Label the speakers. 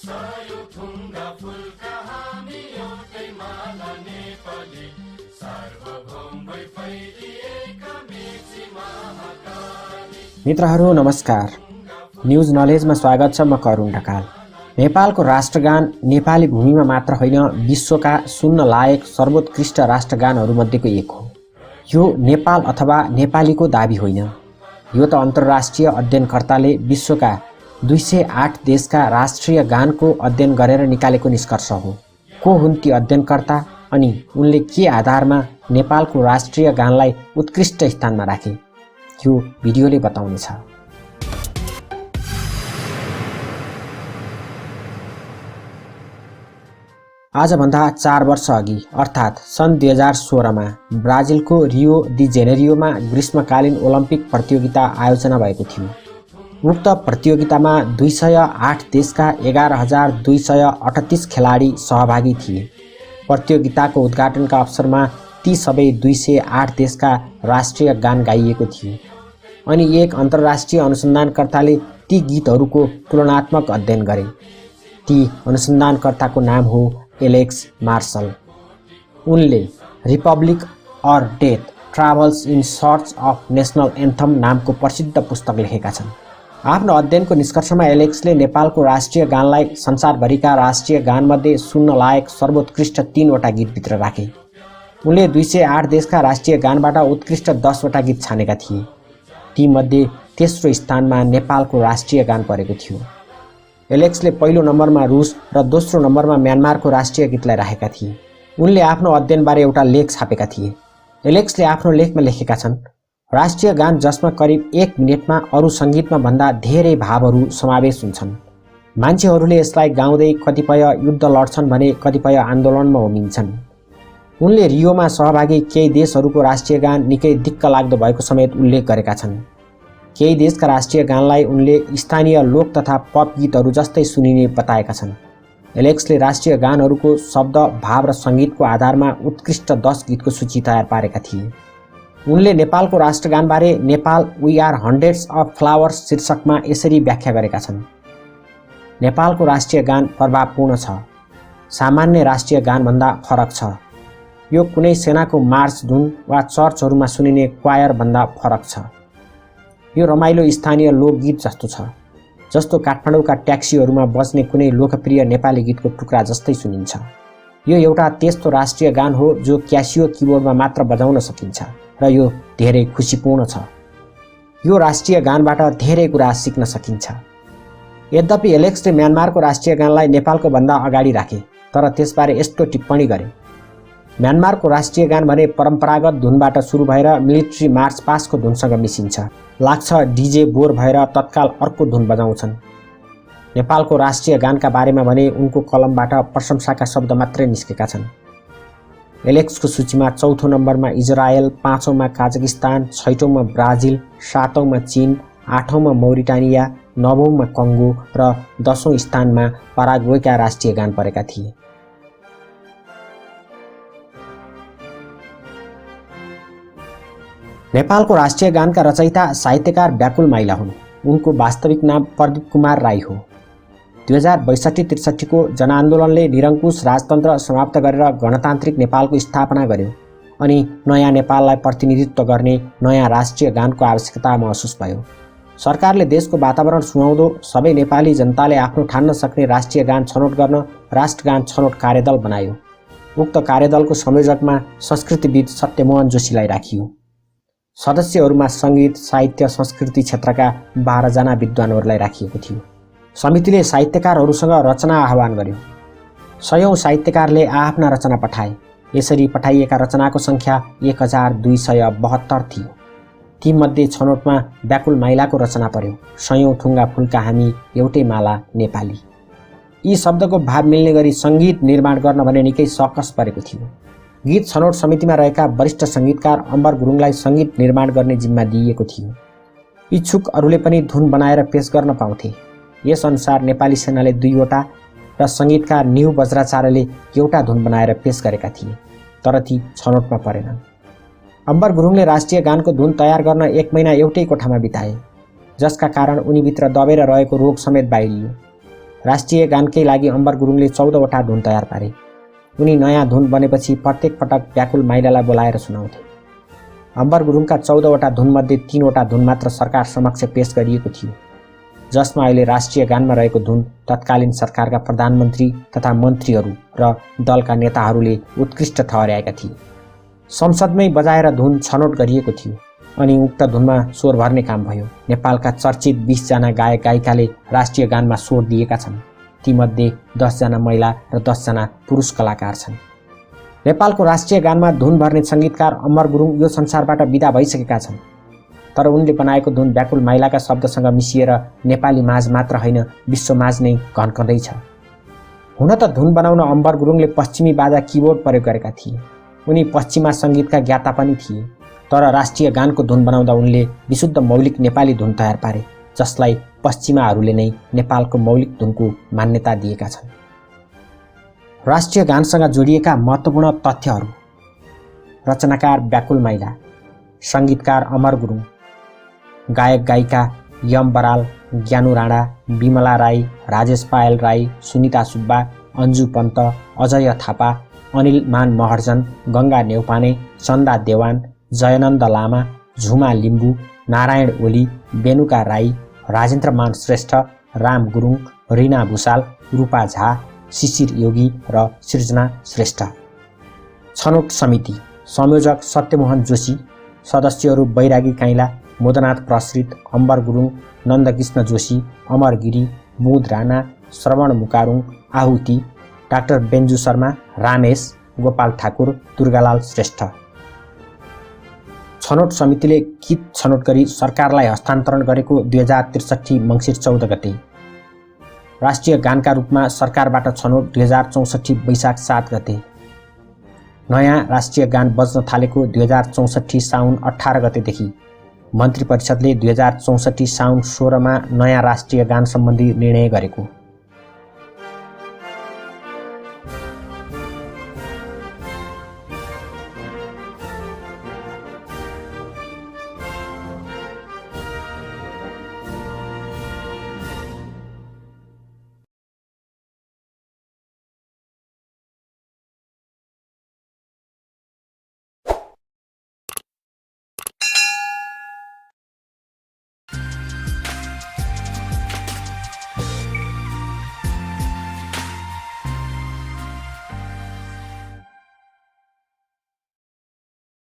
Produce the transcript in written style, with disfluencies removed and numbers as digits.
Speaker 1: मित्रहरू नमस्कार। न्यूज नलेजमा स्वागत छ। म करुण ढकाल। नेपालको राष्ट्रगान नेपाली भूमिमा मात्र होइन, विश्वका सुन्न लायक सर्वोत्कृष्ट राष्ट्रगानहरूमध्येको एक हो। यो नेपाल अथवा नेपालीको दाबी होइन, यो त अन्तर्राष्ट्रिय अध्ययनकर्ताले विश्वका 208 देशका राष्ट्रिय गानको अध्ययन गरेर निकालेको निष्कर्ष हो। को हुन् ती अध्ययनकर्ता अनि उनले के आधारमा नेपालको राष्ट्रिय गानलाई उत्कृष्ट स्थानमा राखे, यो भिडियोले बताउनेछ। आजभन्दा 4 वर्ष अघि अर्थात् सन् 2016 मा ब्राजिलको रियो डी जेनेरियोमा ग्रीष्मकालीन ओलम्पिक प्रतियोगिता आयोजना भएको थियो। उक्त प्रतियोगितामा 208 देशका 11,238 खेलाडी सहभागी थिए। प्रतियोगिताको उद्घाटनका अवसरमा ती सबै 208 देशका राष्ट्रिय गान गाइएको थियो अनि एक अन्तर्राष्ट्रिय अनुसन्धानकर्ताले ती गीतहरूको तुलनात्मक अध्ययन गरे। ती अनुसन्धानकर्ताको नाम हो एलेक्स मार्शल। उनले republic or death travels in search of national anthem नामको प्रसिद्ध पुस्तक लेखेका छन्। आफ्नो अध्ययनको निष्कर्षमा एलेक्सले नेपालको राष्ट्रिय गानलाई संसारभरिका राष्ट्रिय गानमध्ये सुन्न लायक सर्वोत्कृष्ट 3वटा गीतभित्र राखे। उनले 208 देशका राष्ट्रिय गानबाट उत्कृष्ट 10वटा गीत छानेका थिए। तीमध्ये तेस्रो स्थानमा नेपालको राष्ट्रिय गान परेको थियो। एलेक्सले पहिलो नम्बरमा रुस र दोस्रो नम्बरमा म्यानमारको राष्ट्रिय गीतलाई राखेका थिए। उनले आफ्नो अध्ययनबारे एउटा लेख छापेका थिए। एलेक्सले आफ्नो लेखमा लेखेका छन्, राष्ट्रिय गान जसमा करिब 1 मिनेटमा अरू सङ्गीतमा भन्दा धेरै भावहरू समावेश हुन्छन्। मान्छेहरूले यसलाई गाउँदै कतिपय युद्ध लड्छन् भने कतिपय आन्दोलनमा होमिन्छन्। उनले रियोमा सहभागी केही देशहरूको राष्ट्रिय गान निकै दिक्क लाग्दो भएको समेत उल्लेख गरेका छन्। केही देशका राष्ट्रिय गानलाई उनले स्थानीय लोक तथा पप गीतहरू जस्तै सुनिने बताएका छन्। एलेक्सले राष्ट्रिय गानहरूको शब्द, भाव र सङ्गीतको आधारमा उत्कृष्ट 10 गीतको सूची तयार पारेका थिए। उनले नेपालको राष्ट्रगानबारे Nepal we are hundreds of flowers शीर्षकमा यसरी व्याख्या गरेका छन्। नेपालको राष्ट्रिय गान प्रभावपूर्ण छ, सामान्य राष्ट्रिय गानभन्दा फरक छ। यो कुनै सेनाको मार्च धुन वा चर्चहरूमा सुनिने क्वायरभन्दा फरक छ। यो रमाइलो स्थानीय लोकगीत जस्तो छ, जस्तो काठमाडौँका ट्याक्सीहरूमा बज्ने कुनै लोकप्रिय नेपाली गीतको टुक्रा जस्तै सुनिन्छ। यो एउटा त्यस्तो राष्ट्रिय गान हो जो क्यासियो किबोर्डमा मात्र बजाउन सकिन्छ र यो धेरै खुसीपूर्ण छ। यो राष्ट्रिय गानबाट धेरै कुरा सिक्न सकिन्छ। यद्यपि एलेक्सले म्यानमारको राष्ट्रिय गानलाई नेपालको भन्दा अगाडि राखे, तर त्यसबारे यस्तो टिप्पणी गरे, म्यानमारको राष्ट्रिय गान भने परम्परागत धुनबाट सुरु भएर मिलिट्री मार्च पासको धुनसँग मिसिन्छ। लाग्छ डिजे बोर भएर तत्काल अर्को धुन बजाउँछन्। नेपालको राष्ट्रिय गानका बारेमा भने उनको कलमबाट प्रशंसाका शब्द मात्रै निस्केका छन्। एलेक्सको सूचीमा 4औं नम्बरमा इजरायल, 5औंमा काजाकिस्तान, 6औंमा ब्राजिल, 7औंमा चीन, 8औंमा मौरिटानिया, 9औंमा कङ्गो र 10औं स्थानमा पाराग्वेका राष्ट्रिय गान परेका थिए। नेपालको राष्ट्रिय गानका रचयिता साहित्यकार व्याकुल माइला हुन्। उनको वास्तविक नाम प्रदीप कुमार राई हो। 2062-63 को जनआन्दोलनले निरङ्कुश राजतन्त्र समाप्त गरेर गणतान्त्रिक नेपालको स्थापना गर्यो अनि नयाँ नेपाललाई प्रतिनिधित्व गर्ने नयाँ राष्ट्रिय गानको आवश्यकता महसुस भयो। सरकारले देशको वातावरण सुहाउँदो सबै नेपाली जनताले आफ्नो ठान्न सक्ने राष्ट्रिय गान छनौट गर्न राष्ट्रगान छनौट कार्यदल बनायो। उक्त कार्यदलको संयोजकमा संस्कृतिविद सत्यमोहन जोशीलाई राखियो। सदस्यहरूमा सङ्गीत, साहित्य, संस्कृति क्षेत्रका 12 जना विद्वानहरूलाई राखिएको थियो। समितिले साहित्यकारहरूसँग रचना आह्वान गर्यो। 100औं साहित्यकारले आफ्ना रचना पठाए। यसरी पठाइएका रचनाको सङ्ख्या 1272 थियो। तीमध्ये छनौटमा व्याकुल माइलाको रचना पर्यो, 100औं ठुङ्गा फुलका हामी एउटै माला नेपाली। यी शब्दको भाव मिल्ने गरी सङ्गीत निर्माण गर्न भने निकै सकस परेको थियो। गीत छनौट समितिमा रहेका वरिष्ठ सङ्गीतकार अम्बर गुरुङलाई सङ्गीत निर्माण गर्ने जिम्मा दिइएको थियो। इच्छुकहरूले पनि धुन बनाएर पेश गर्न पाउँथे। यसअनुसार नेपाली सेनाले 2वटा र सङ्गीतकार न्यू बज्राचार्यले एउटा धुन बनाएर पेश गरेका थिए, तर ती छनौटमा परेनन्। अम्बर गुरुङले राष्ट्रिय गानको धुन तयार गर्न 1 महिना एउटै कोठामा बिताए, जसका कारण उनीभित्र दबेर रहेको रोग समेत बाहिरियो। राष्ट्रिय गानकै लागि अम्बर गुरुङले 14वटा धुन तयार पारे। उनी नयाँ धुन बनेपछि प्रत्येक पटक व्याकुल माइलालाई बोलाएर सुनाउँथे। अम्बर गुरुङका 14वटा धुनमध्ये 3वटा धुन मात्र सरकार समक्ष पेश गरिएको थियो, जसमा अहिले राष्ट्रिय गानमा रहेको धुन तत्कालीन सरकारका प्रधानमन्त्री तथा मन्त्रीहरू र दलका नेताहरूले उत्कृष्ट ठहर्याएका थिए। संसदमै बजाएर धुन छनौट गरिएको थियो अनि उक्त धुनमा स्वर भर्ने काम भयो। नेपालका चर्चित 20 जना गायक गायिकाले राष्ट्रिय गानमा स्वर दिएका छन्। तीमध्ये 10 जना महिला र 10 जना पुरुष कलाकार छन्। नेपालको राष्ट्रिय गानमा धुन भर्ने सङ्गीतकार अमर गुरुङ यो संसारबाट विदा भइसकेका छन्, तर उनले बनाएको धुन व्याकुल माइलाका शब्दसँग मिसिएर नेपाली माझ मात्र होइन विश्व माझ नै घन्कँदैछ। हुन त धुन बनाउन अम्बर गुरुङले पश्चिमी बाजा किबोर्ड प्रयोग गरेका थिए। उनी पश्चिमा सङ्गीतका ज्ञाता पनि थिए, तर राष्ट्रिय गानको धुन बनाउँदा उनले विशुद्ध मौलिक नेपाली धुन तयार पारे, जसलाई पश्चिमाहरूले नै नेपालको मौलिक धुनको मान्यता दिएका छन्। राष्ट्रिय गानसँग जोडिएका महत्त्वपूर्ण तथ्यहरू: रचनाकार व्याकुल माइला, सङ्गीतकार अमर गुरुङ, गायक गायिका यम बराल, ज्ञानु राणा, विमला राई, राजेश पायल राई, सुनिता सुब्बा, अन्जु पन्त, अजय थापा, अनिल मान महर्जन, गङ्गा नेउपाने, चन्दा देवान, जयनन्द लामा, झुमा लिम्बू, नारायण ओली, बेनुका राई, राजेन्द्र मान श्रेष्ठ, राम गुरुङ, रिना भुषाल, रूपा झा, शिशिर योगी र सृजना श्रेष्ठ। छनौट समिति संयोजक सत्यमोहन जोशी, सदस्यहरू बैरागी काइला, मोदनाथ प्रसृत, अम्बर गुरुङ, नन्दकृष्ण जोशी, अमर गिरी, बुध राणा, श्रवण मुकारुङ, आहुति, डाक्टर बेन्जु शर्मा, रामेश, गोपाल ठाकुर, दुर्गालाल श्रेष्ठ। छनौट समितिले गीत छनौट गरी सरकारलाई हस्तान्तरण गरेको 2063 मङ्सिर 14 गते। राष्ट्रिय गानका रूपमा सरकारबाट छनौट 2064 वैशाख 7 गते। नयाँ राष्ट्रिय गान बज्न थालेको 2064 साउन 18 गतेदेखि। मन्त्री परिषदले 2064 साउन 16 मा नयाँ राष्ट्रिय गान सम्बन्धी निर्णय गरेको।